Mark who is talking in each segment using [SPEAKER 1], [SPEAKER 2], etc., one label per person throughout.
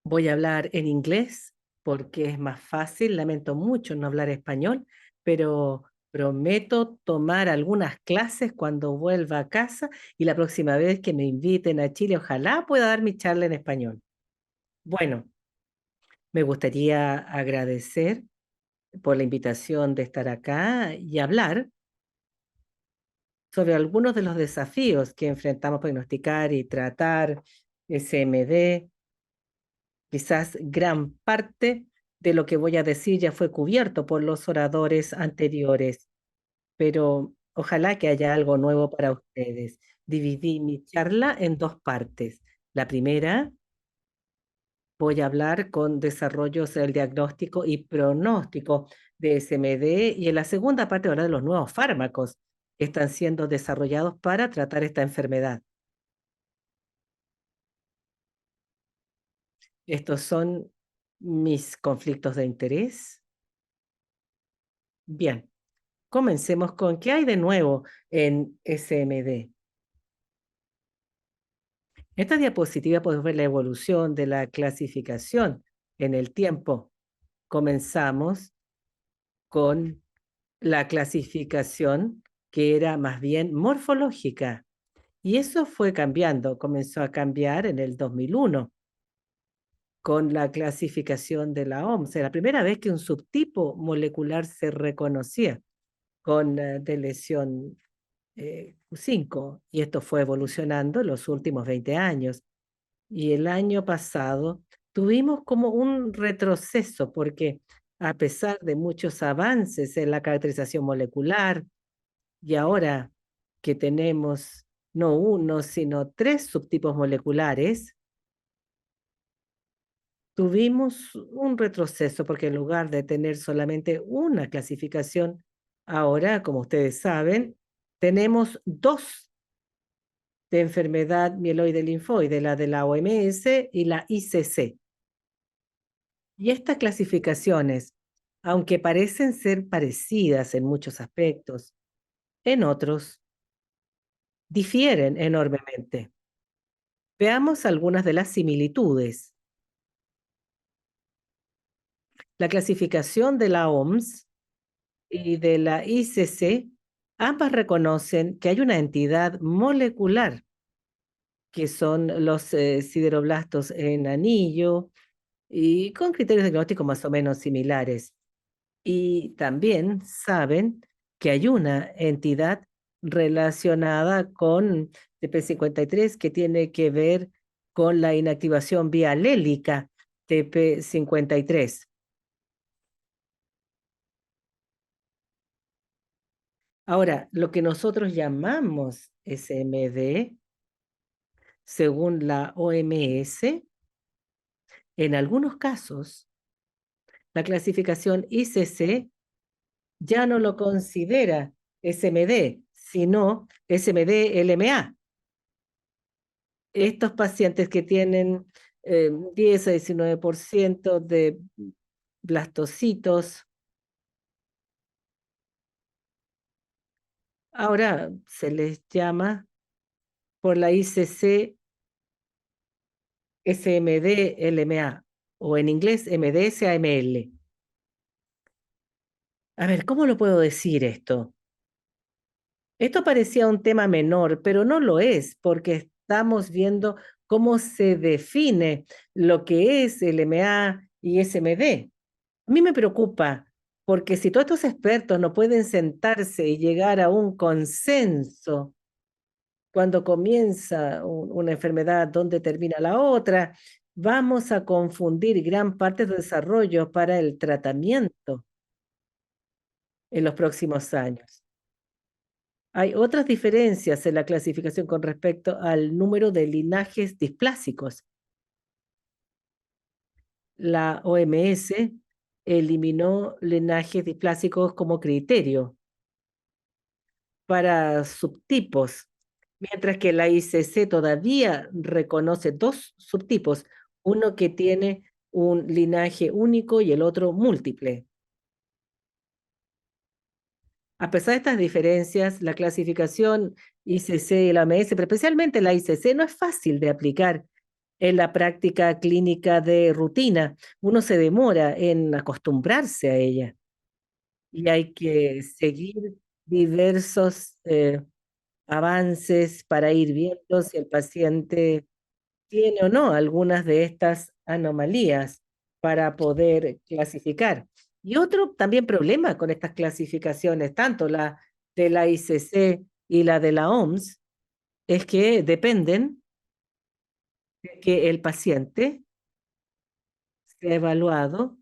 [SPEAKER 1] Voy a hablar en inglés porque es más fácil. Lamento mucho no hablar español, pero prometo tomar algunas clases cuando vuelva a casa y la próxima vez que me inviten a Chile, ojalá pueda dar mi charla en español. Bueno, me gustaría agradecer por la invitación de estar acá y hablar sobre algunos de los desafíos que enfrentamos para diagnosticar y tratar SMD. Quizás gran parte de lo que voy a decir ya fue cubierto por los oradores anteriores, pero ojalá que haya algo nuevo para ustedes. Dividí mi charla en dos partes. La primera, voy a hablar con desarrollos del diagnóstico y pronóstico de SMD, y en la segunda parte hablar de los nuevos fármacos que están siendo desarrollados para tratar esta enfermedad. Estos son mis conflictos de interés. Bien. Comencemos con ¿qué hay de nuevo en SMD? En esta diapositiva podemos ver la evolución de la clasificación en el tiempo. Comenzamos con la clasificación que era más bien morfológica, y eso fue cambiando, comenzó a cambiar en el 2001 con la clasificación de la OMS. Era la primera vez que un subtipo molecular se reconocía con de lesión Q5, y esto fue evolucionando en los últimos 20 años. Y el año pasado tuvimos como un retroceso porque a pesar de muchos avances en la caracterización molecular, y ahora que tenemos no uno, sino tres subtipos moleculares, tuvimos un retroceso porque en lugar de tener solamente una clasificación, ahora, como ustedes saben, tenemos dos de enfermedad mieloide linfoide, la de la OMS y la ICC. Y estas clasificaciones, aunque parecen ser parecidas en muchos aspectos, en otros difieren enormemente. Veamos algunas de las similitudes. La clasificación de la OMS y de la ICC, ambas reconocen que hay una entidad molecular, que son los sideroblastos en anillo, y con criterios diagnósticos más o menos similares. Y también saben que hay una entidad relacionada con TP53 que tiene que ver con la inactivación bialélica TP53. Ahora, lo que nosotros llamamos SMD, según la OMS, en algunos casos, la clasificación ICC ya no lo considera SMD, sino SMD-LMA. Estos pacientes que tienen 10 a 19% de blastocitos, ahora se les llama por la ICC SMD-LMA, o en inglés MDS-AML. A ver, ¿cómo lo puedo decir esto? Esto parecía un tema menor, pero no lo es, porque estamos viendo cómo se define lo que es LMA y SMD. A mí me preocupa, porque si todos estos expertos no pueden sentarse y llegar a un consenso cuando comienza una enfermedad, dónde termina la otra, vamos a confundir gran parte del desarrollo para el tratamiento en los próximos años. Hay otras diferencias en la clasificación con respecto al número de linajes displásicos. La OMS eliminó linajes displásicos como criterio para subtipos, mientras que la ICC todavía reconoce dos subtipos, uno que tiene un linaje único y el otro múltiple. A pesar de estas diferencias, la clasificación ICC y la OMS, pero especialmente la ICC, no es fácil de aplicar en la práctica clínica de rutina. Uno se demora en acostumbrarse a ella y hay que seguir diversos avances para ir viendo si el paciente tiene o no algunas de estas anomalías para poder clasificar. Y otro también problema con estas clasificaciones, tanto la de la ICC y la de la OMS, es que dependen de que el paciente sea evaluado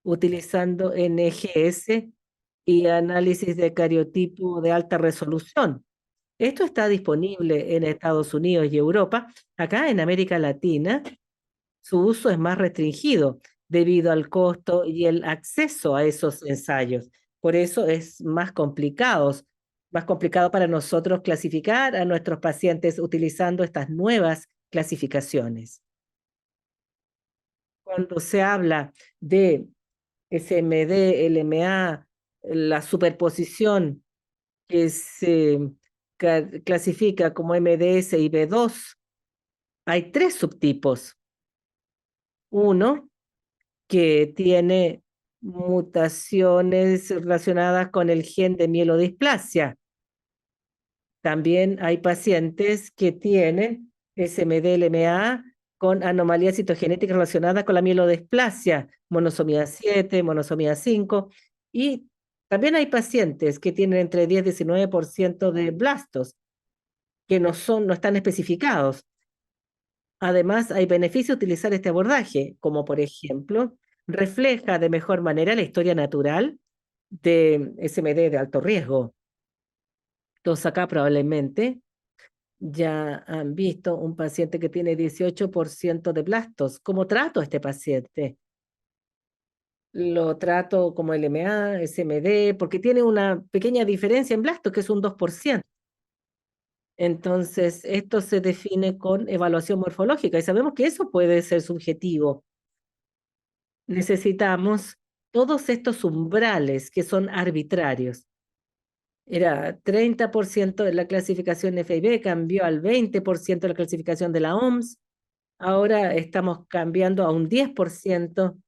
[SPEAKER 1] utilizando NGS y análisis de cariotipo de alta resolución. Esto está disponible en Estados Unidos y Europa. Acá en América Latina, su uso es más restringido debido al costo y el acceso a esos ensayos. Por eso es más complicado para nosotros clasificar a nuestros pacientes utilizando estas nuevas clasificaciones. Cuando se habla de SMD, LMA, la superposición que se clasifica como MDS y B2, hay tres subtipos. Uno que tiene mutaciones relacionadas con el gen de mielodisplasia. También hay pacientes que tienen SMD-LMA con anomalías citogenéticas relacionadas con la mielodisplasia, monosomía 7, monosomía 5, y también hay pacientes que tienen entre 10 y 19% de blastos que no están especificados. Además, hay beneficio de utilizar este abordaje, como por ejemplo, refleja de mejor manera la historia natural de SMD de alto riesgo. Entonces, acá probablemente ya han visto un paciente que tiene 18% de blastos. ¿Cómo trato a este paciente? Lo trato como LMA, SMD, porque tiene una pequeña diferencia en blastos, que es un 2%. Entonces, esto se define con evaluación morfológica y sabemos que eso puede ser subjetivo. Necesitamos todos estos umbrales que son arbitrarios. Era 30% de la clasificación FIB, cambió al 20% de la clasificación de la OMS. Ahora estamos cambiando a un 10%,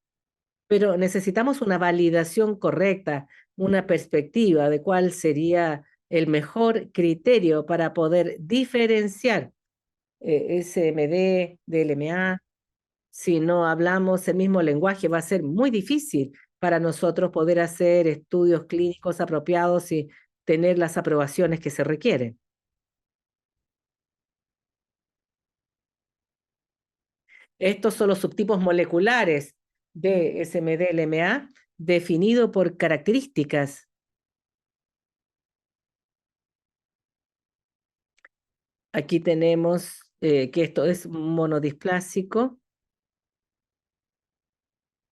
[SPEAKER 1] pero necesitamos una validación correcta, una perspectiva de cuál sería el mejor criterio para poder diferenciar SMD de LMA. Si no hablamos el mismo lenguaje, va a ser muy difícil para nosotros poder hacer estudios clínicos apropiados y tener las aprobaciones que se requieren. Estos son los subtipos moleculares de SMD-LMA definido por características. Aquí tenemos que esto es monodisplásico.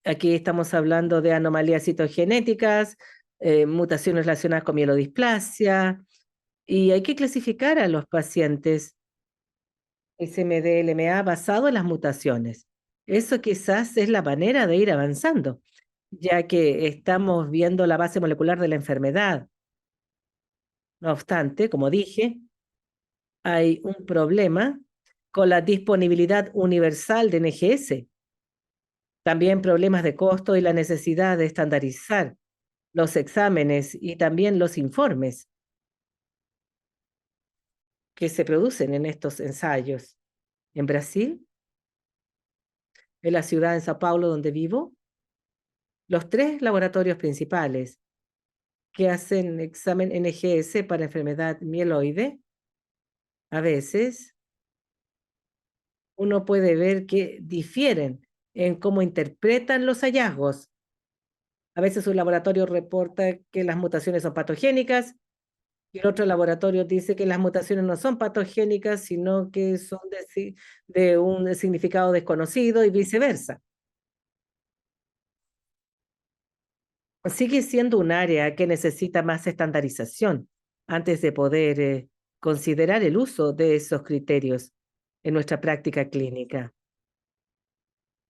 [SPEAKER 1] Aquí estamos hablando de anomalías citogenéticas, mutaciones relacionadas con mielodisplasia, y hay que clasificar a los pacientes SMD-LMA basado en las mutaciones. Eso quizás es la manera de ir avanzando, ya que estamos viendo la base molecular de la enfermedad. No obstante, como dije, hay un problema con la disponibilidad universal de NGS. También problemas de costo y la necesidad de estandarizar los exámenes y también los informes que se producen en estos ensayos. En Brasil, en la ciudad de Sao Paulo donde vivo, los tres laboratorios principales que hacen examen NGS para enfermedad mieloide, a veces uno puede ver que difieren en cómo interpretan los hallazgos. A veces un laboratorio reporta que las mutaciones son patogénicas y el otro laboratorio dice que las mutaciones no son patogénicas, sino que son de un significado desconocido y viceversa. Sigue siendo un área que necesita más estandarización antes de poder considerar el uso de esos criterios en nuestra práctica clínica.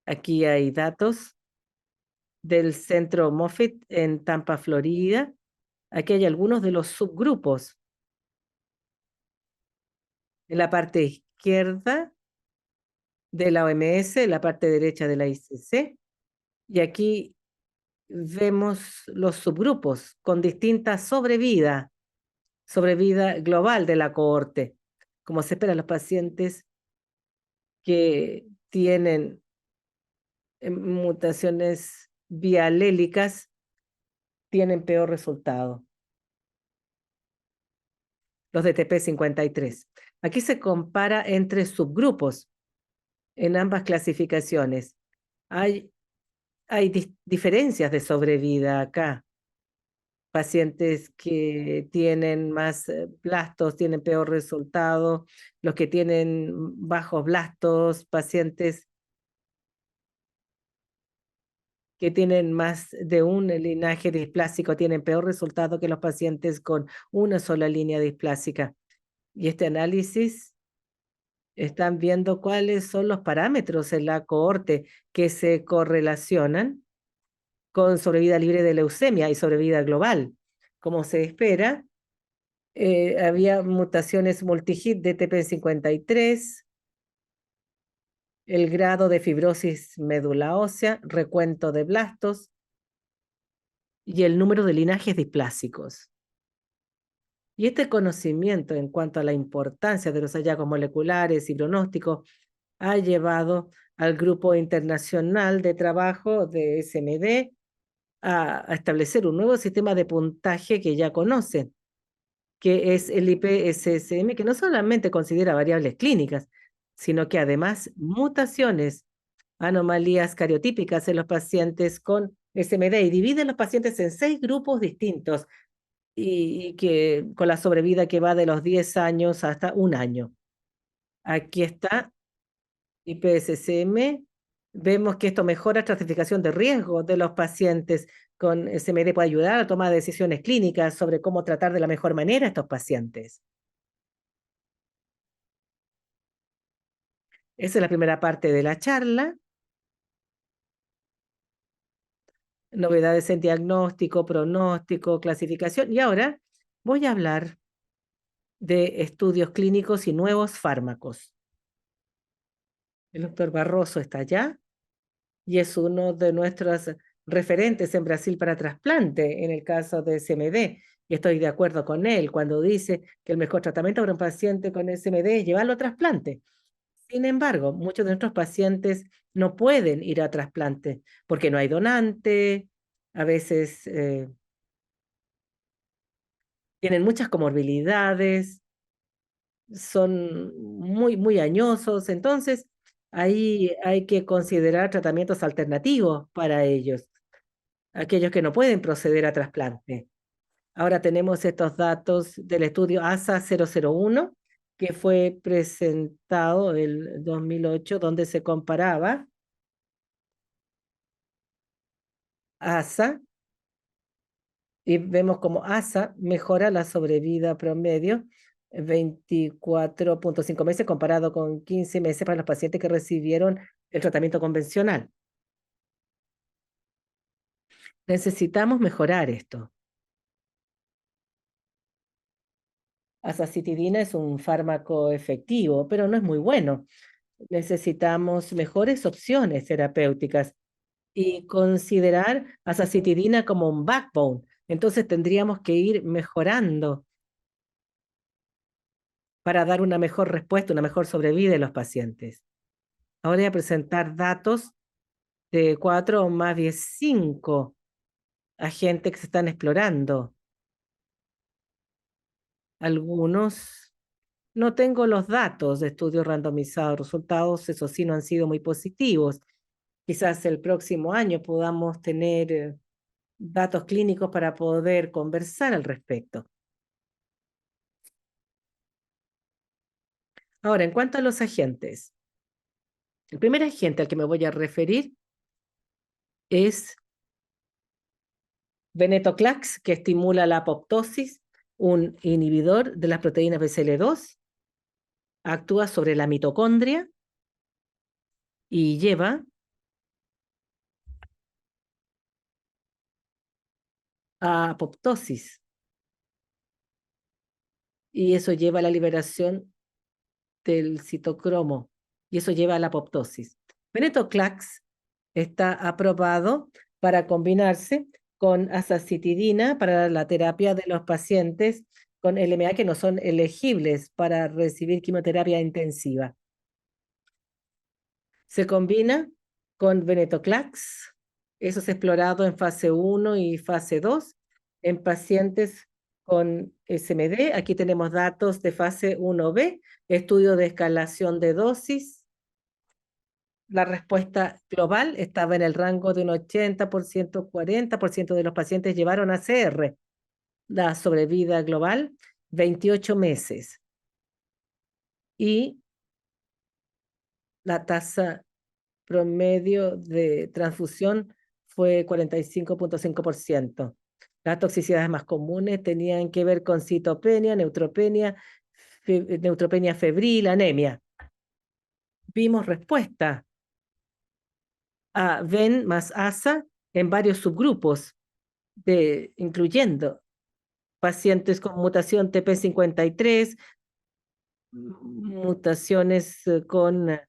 [SPEAKER 1] Aquí hay datos del Centro Moffitt en Tampa, Florida. Aquí hay algunos de los subgrupos. En la parte izquierda de la OMS, la parte derecha de la ICC, y aquí vemos los subgrupos con distinta sobrevida global de la cohorte. Como se espera, los pacientes que tienen mutaciones bialélicas tienen peor resultado, los de TP53. Aquí se compara entre subgrupos en ambas clasificaciones. Hay diferencias de sobrevida acá. Pacientes que tienen más blastos tienen peor resultado, los que tienen bajos blastos, pacientes que tienen más de un linaje displásico tienen peor resultado que los pacientes con una sola línea displásica. Y este análisis están viendo cuáles son los parámetros en la cohorte que se correlacionan con sobrevida libre de leucemia y sobrevida global. Como se espera, había mutaciones multihit de TP53, el grado de fibrosis médula ósea, recuento de blastos y el número de linajes displásicos. Y este conocimiento en cuanto a la importancia de los hallazgos moleculares y pronósticos ha llevado al Grupo Internacional de Trabajo de SMD a establecer un nuevo sistema de puntaje que ya conocen, que es el IPSSM, que no solamente considera variables clínicas, sino que además mutaciones, anomalías cariotípicas en los pacientes con SMD y divide a los pacientes en 6 grupos distintos y que con la sobrevida que va de los 10 años hasta un año. Aquí está IPSCM. Vemos que esto mejora la estratificación de riesgo de los pacientes con SMD, puede ayudar a tomar decisiones clínicas sobre cómo tratar de la mejor manera a estos pacientes. Esa es la primera parte de la charla. Novedades en diagnóstico, pronóstico, clasificación. Y ahora voy a hablar de estudios clínicos y nuevos fármacos. El doctor Barroso está allá y es uno de nuestros referentes en Brasil para trasplante en el caso de SMD. Y estoy de acuerdo con él cuando dice que el mejor tratamiento para un paciente con SMD es llevarlo a trasplante. Sin embargo, muchos de nuestros pacientes no pueden ir a trasplante porque no hay donante, a veces tienen muchas comorbilidades, son muy añosos, entonces ahí hay que considerar tratamientos alternativos para ellos, aquellos que no pueden proceder a trasplante. Ahora tenemos estos datos del estudio ASA-001, que fue presentado el 2008, donde se comparaba ASA y vemos como ASA mejora la sobrevida promedio 24.5 meses comparado con 15 meses para los pacientes que recibieron el tratamiento convencional. Necesitamos mejorar esto. Azacitidina es un fármaco efectivo, pero no es muy bueno. Necesitamos mejores opciones terapéuticas y considerar azacitidina como un backbone. Entonces tendríamos que ir mejorando para dar una mejor respuesta, una mejor sobrevida de los pacientes. Ahora voy a presentar datos de 4 o más bien 5 agentes que se están explorando. Algunos, no tengo los datos de estudios randomizados, resultados, eso sí, no han sido muy positivos. Quizás el próximo año podamos tener datos clínicos para poder conversar al respecto. Ahora, en cuanto a los agentes, el primer agente al que me voy a referir es venetoclax, que estimula la apoptosis, un inhibidor de las proteínas BCL2, actúa sobre la mitocondria y lleva a apoptosis. Y eso lleva a la liberación del citocromo y eso lleva a la apoptosis. Venetoclax está aprobado para combinarse con azacitidina para la terapia de los pacientes con LMA que no son elegibles para recibir quimioterapia intensiva. Se combina con venetoclax, eso es explorado en fase 1 y fase 2 en pacientes con SMD. Aquí tenemos datos de fase 1B, estudio de escalación de dosis. La respuesta global estaba en el rango de un 80%, 40% de los pacientes llevaron a CR. La sobrevida global, 28 meses. Y la tasa promedio de transfusión fue 45.5%. Las toxicidades más comunes tenían que ver con citopenia, neutropenia febril, anemia. Vimos respuesta a VEN más ASA en varios subgrupos, incluyendo pacientes con mutación TP53, mutaciones con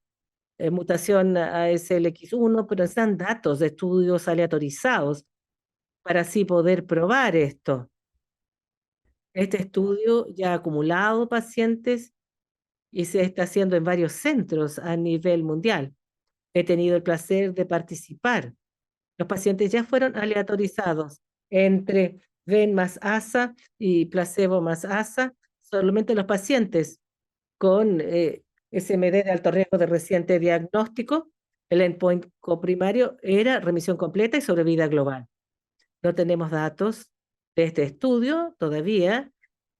[SPEAKER 1] mutación ASLX1, pero están datos de estudios aleatorizados para así poder probar esto. Este estudio ya ha acumulado pacientes y se está haciendo en varios centros a nivel mundial. He tenido el placer de participar. Los pacientes ya fueron aleatorizados entre VEN más ASA y placebo más ASA. Solamente los pacientes con SMD de alto riesgo de reciente diagnóstico, el endpoint coprimario era remisión completa y sobrevida global. No tenemos datos de este estudio todavía,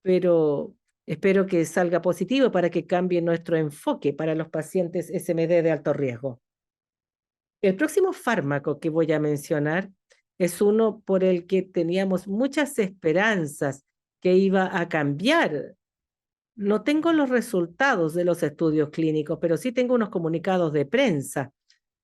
[SPEAKER 1] pero espero que salga positivo para que cambie nuestro enfoque para los pacientes SMD de alto riesgo. El próximo fármaco que voy a mencionar es uno por el que teníamos muchas esperanzas que iba a cambiar. No tengo los resultados de los estudios clínicos, pero sí tengo unos comunicados de prensa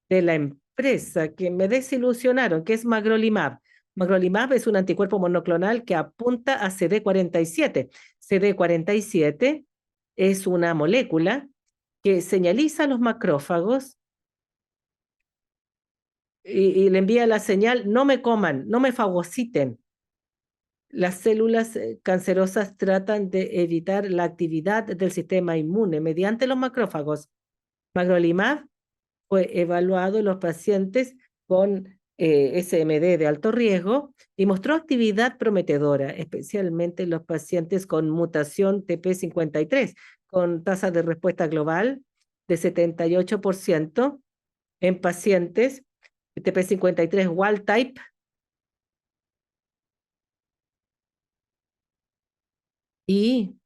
[SPEAKER 1] de la empresa que me desilusionaron, que es magrolimab. Magrolimab es un anticuerpo monoclonal que apunta a CD47. CD47 es una molécula que señaliza a los macrófagos y le envía la señal: no me coman, no me fagociten. Las células cancerosas tratan de evitar la actividad del sistema inmune mediante los macrófagos. Magrolimab fue evaluado en los pacientes con SMD de alto riesgo y mostró actividad prometedora, especialmente en los pacientes con mutación TP53, con tasa de respuesta global de 78% en pacientes TP53 wild type. Y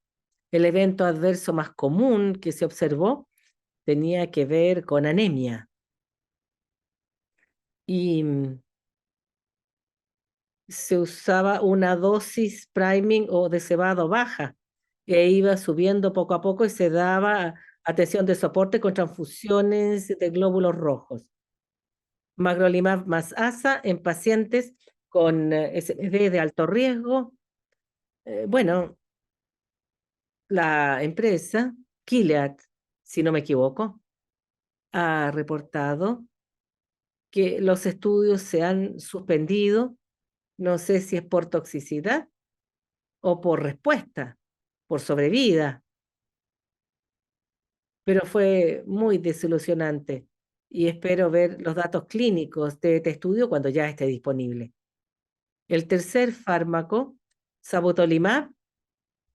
[SPEAKER 1] el evento adverso más común que se observó tenía que ver con anemia. Y se usaba una dosis priming o de cebado baja, que iba subiendo poco a poco y se daba atención de soporte con transfusiones de glóbulos rojos. Magrolimab más ASA en pacientes con SMD de alto riesgo. Bueno, la empresa Gilead, si no me equivoco, ha reportado que los estudios se han suspendido. No sé si es por toxicidad o por respuesta, por sobrevida, pero fue muy desilusionante y espero ver los datos clínicos de este estudio cuando ya esté disponible. El tercer fármaco, sabotolimab,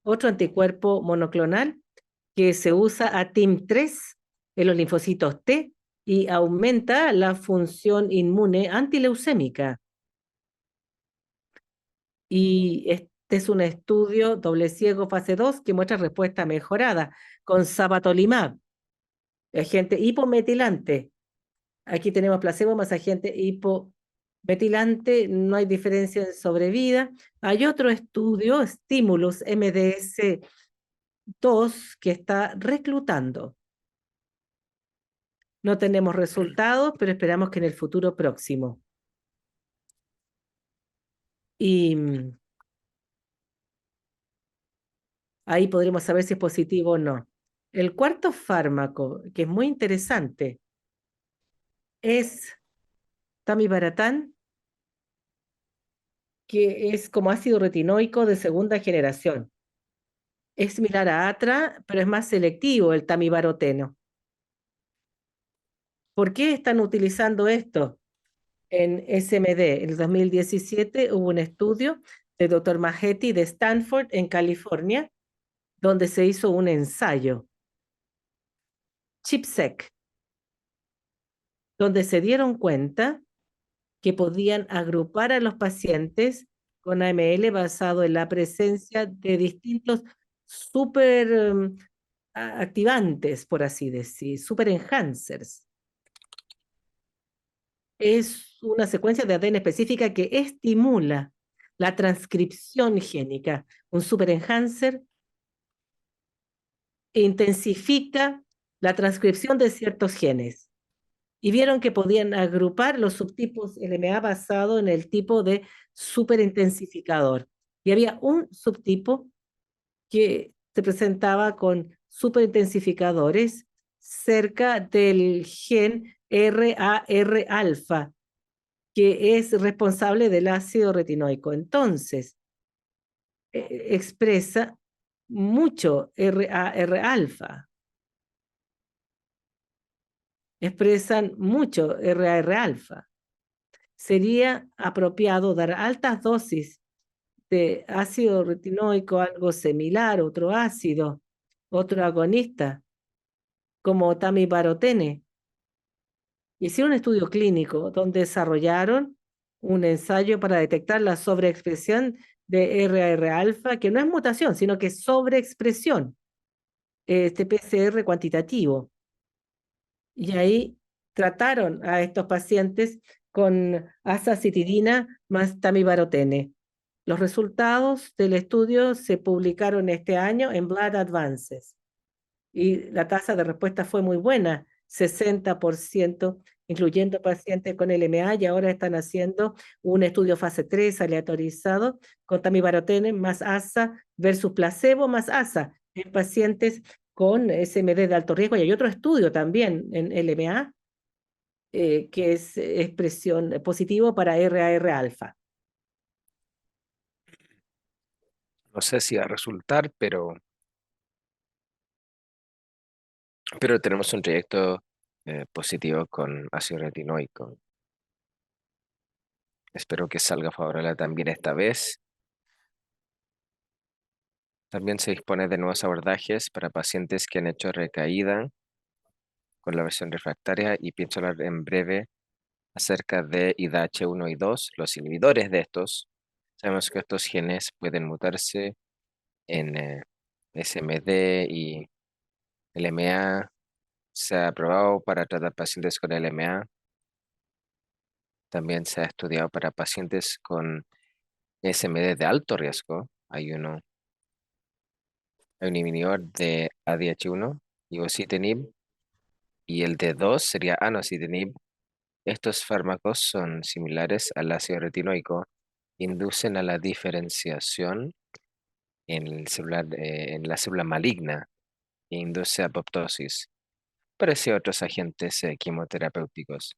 [SPEAKER 1] otro anticuerpo monoclonal que se usa a TIM3 en los linfocitos T y aumenta la función inmune antileucémica. Y este es un estudio doble ciego fase 2 que muestra respuesta mejorada con sabotolimab, agente hipometilante. Aquí tenemos placebo más agente hipometilante, no hay diferencia en sobrevida. Hay otro estudio, Stimulus MDS2, que está reclutando. No tenemos resultados, pero esperamos que en el futuro próximo. Y ahí podremos saber si es positivo o no. El cuarto fármaco, que es muy interesante, es tamibarotán, que es como ácido retinoico de segunda generación. Es similar a Atra, pero es más selectivo el tamibaroteno. ¿Por qué están utilizando esto en SMD? En el 2017 hubo un estudio del doctor Mahetti de Stanford, en California, donde se hizo un ensayo, ChIP-seq, donde se dieron cuenta que podían agrupar a los pacientes con AML basado en la presencia de distintos super activantes, por así decir, super enhancers. Es una secuencia de ADN específica que estimula la transcripción génica. Un super enhancer intensifica la transcripción de ciertos genes y vieron que podían agrupar los subtipos LMA basado en el tipo de superintensificador. Y había un subtipo que se presentaba con superintensificadores cerca del gen RAR alfa, que es responsable del ácido retinoico. Entonces, expresa mucho RAR alfa, expresan mucho RAR alfa. Sería apropiado dar altas dosis de ácido retinoico, algo similar, otro ácido, otro agonista, como tamibarotene. Hicieron un estudio clínico donde desarrollaron un ensayo para detectar la sobreexpresión de RR alfa, que no es mutación, sino que es sobreexpresión, este PCR cuantitativo. Y ahí trataron a estos pacientes con azacitidina más tamibarotene. Los resultados del estudio se publicaron este año en Blood Advances y la tasa de respuesta fue muy buena, 60%, incluyendo pacientes con LMA, y ahora están haciendo un estudio fase 3 aleatorizado con tamibarotene más ASA versus placebo más ASA en pacientes con SMD de alto riesgo. Y hay otro estudio también en LMA, que es expresión positivo para RAR alfa.
[SPEAKER 2] No sé si va a resultar, pero tenemos un proyecto positivo con ácido retinoico. Espero que salga favorable también esta vez. También se dispone de nuevos abordajes para pacientes que han hecho recaída con la versión refractaria y pienso hablar en breve acerca de IDH1 y 2, los inhibidores de estos. Sabemos que estos genes pueden mutarse en SMD y LMA. Se ha probado para tratar pacientes con LMA. También se ha estudiado para pacientes con SMD de alto riesgo. Hay un inhibidor de ADH1, ivosidenib, y el de 2 sería anosidenib. Estos fármacos son similares al ácido retinoico, inducen a la diferenciación en la célula maligna e induce apoptosis, parecido a otros agentes quimioterapéuticos.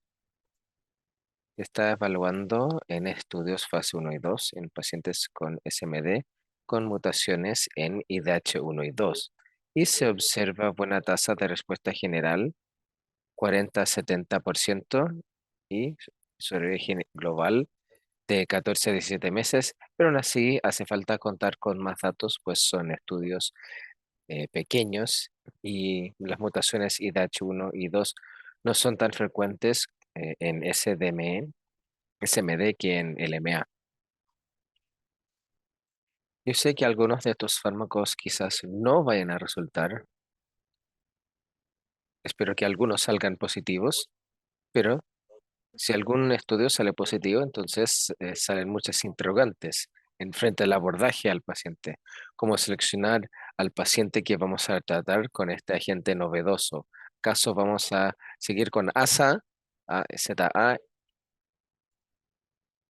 [SPEAKER 2] Se está evaluando en estudios fase 1 y 2 en pacientes con SMD con mutaciones en IDH1 y 2 y se observa buena tasa de respuesta general, 40 a 70%, y sobrevivencia global de 14 a 17 meses, pero aún así hace falta contar con más datos, pues son estudios pequeños y las mutaciones IDH1 y 2 no son tan frecuentes en SMD que en LMA. Yo sé que algunos de estos fármacos quizás no vayan a resultar, espero que algunos salgan positivos, pero si algún estudio sale positivo, entonces salen muchas interrogantes en frente al abordaje al paciente. ¿Cómo seleccionar al paciente que vamos a tratar con este agente novedoso? ¿Acaso vamos a seguir con ASA, AZA,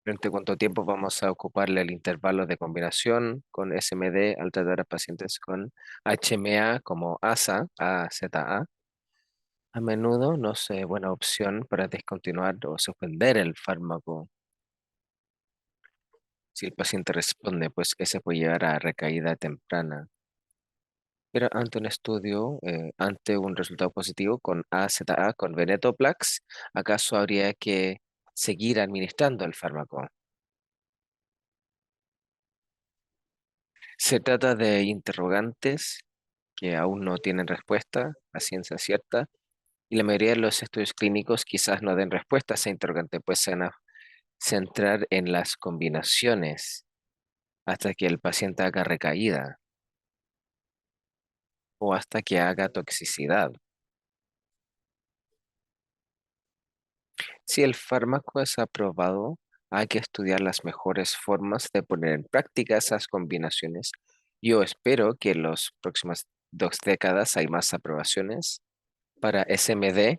[SPEAKER 2] ¿Durante cuánto tiempo vamos a ocuparle el intervalo de combinación con SMD al tratar a pacientes con HMA como ASA, AZA? A menudo no es buena opción para descontinuar o suspender el fármaco si el paciente responde, pues ese puede llevar a recaída temprana. Pero ante un resultado positivo con AZA, con venetoclax, ¿acaso habría que seguir administrando el fármaco? Se trata de interrogantes que aún no tienen respuesta a ciencia cierta y la mayoría de los estudios clínicos quizás no den respuesta a ese interrogante, pues se van a centrar en las combinaciones hasta que el paciente haga recaída o hasta que haga toxicidad. Si el fármaco es aprobado, hay que estudiar las mejores formas de poner en práctica esas combinaciones. Yo espero que en las próximas 2 décadas hay más aprobaciones para SMD,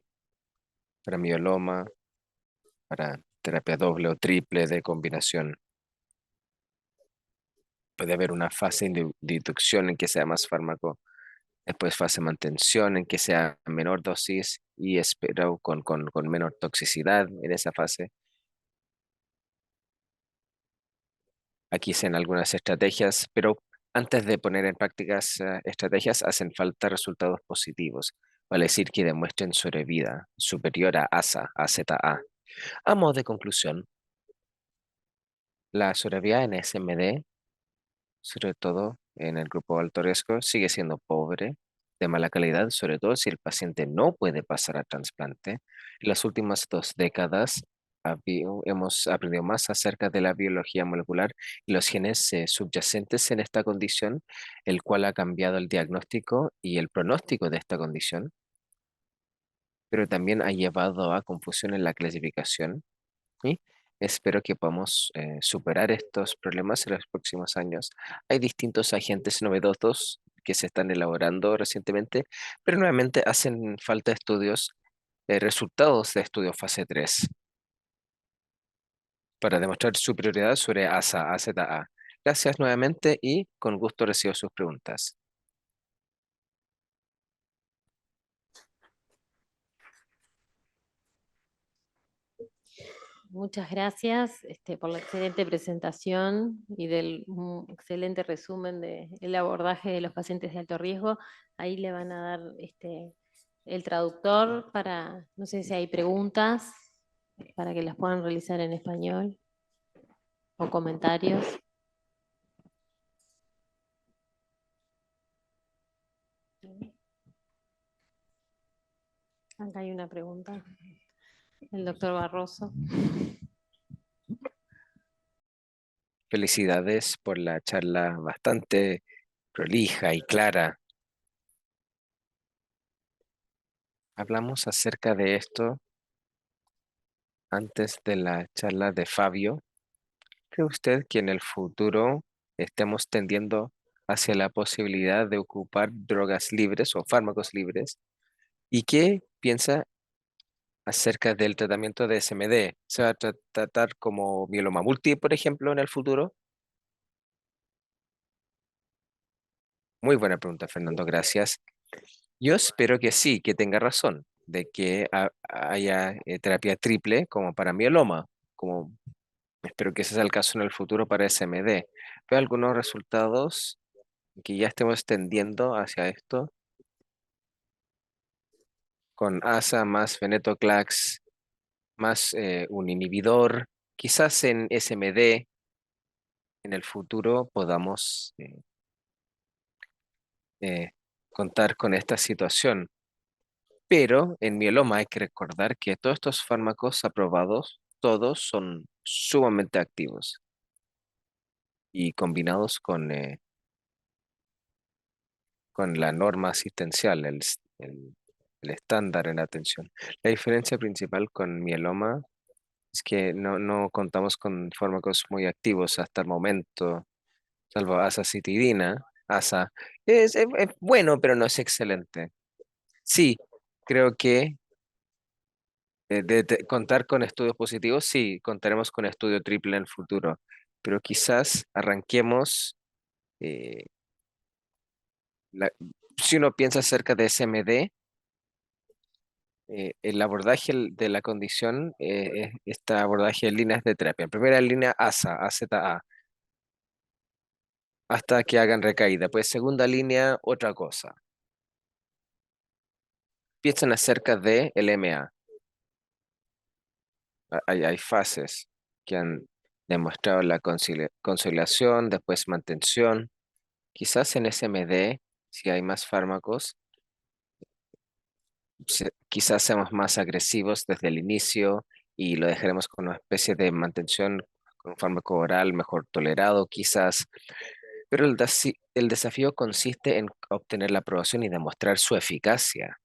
[SPEAKER 2] para mioloma, para terapia doble o triple de combinación. Puede haber una fase de inducción en que sea más fármaco, después fase de mantención en que sea menor dosis y espero con menor toxicidad en esa fase. Aquí se algunas estrategias, pero antes de poner en práctica esas estrategias hacen falta resultados positivos, vale decir que demuestren sobrevida superior a ASA, AZA. A modo de conclusión, la sobrevida en SMD, sobre todo en el grupo de alto riesgo, sigue siendo pobre, de mala calidad, sobre todo si el paciente no puede pasar a trasplante. En las últimas 2 décadas hemos aprendido más acerca de la biología molecular y los genes subyacentes en esta condición, el cual ha cambiado el diagnóstico y el pronóstico de esta condición, pero también ha llevado a confusión en la clasificación y espero que podamos superar estos problemas en los próximos años. Hay distintos agentes novedosos que se están elaborando recientemente, pero nuevamente hacen falta estudios, resultados de estudios fase 3 para demostrar superioridad sobre ASA, AZA. Gracias nuevamente y con gusto recibo sus preguntas.
[SPEAKER 3] Muchas gracias por la excelente presentación y del un excelente resumen del abordaje de los pacientes de alto riesgo. Ahí le van a dar el traductor para, no sé si hay preguntas para que las puedan realizar en español o comentarios. Acá hay una pregunta. El doctor Barroso.
[SPEAKER 2] Felicidades por la charla bastante prolija y clara. Hablamos acerca de esto antes de la charla de Fabio. ¿Cree usted que en el futuro estemos tendiendo hacia la posibilidad de ocupar drogas libres o fármacos libres? ¿Y qué piensa acerca del tratamiento de SMD? ¿Se va a tratar como mieloma múltiple, por ejemplo, en el futuro? Muy buena pregunta, Fernando, gracias. Yo espero que sí, que tenga razón, de que haya terapia triple como para mieloma, como espero que ese sea el caso en el futuro para SMD. Veo algunos resultados que ya estemos tendiendo hacia esto con ASA más venetoclax más un inhibidor. Quizás en SMD en el futuro podamos eh, contar con esta situación. Pero en mieloma hay que recordar que todos estos fármacos aprobados, todos son sumamente activos y combinados con la norma asistencial, el estándar en atención. La diferencia principal con mieloma es que no contamos con fármacos muy activos hasta el momento, salvo azacitidina. ASA es bueno, pero no es excelente. Sí, creo que contar con estudios positivos, sí, contaremos con estudio triple en el futuro, pero quizás arranquemos, eh, si uno piensa acerca de SMD, el abordaje de la condición es este abordaje de líneas de terapia. En primera línea, ASA, AZA, hasta que hagan recaída. Pues segunda línea, otra cosa. Piensen acerca de el MA. Hay fases que han demostrado la consolidación, después mantención. Quizás en SMD, si hay más fármacos, quizás seamos más agresivos desde el inicio y lo dejaremos con una especie de mantención con un fármaco oral mejor tolerado, quizás. Pero el desafío consiste en obtener la aprobación y demostrar su eficacia.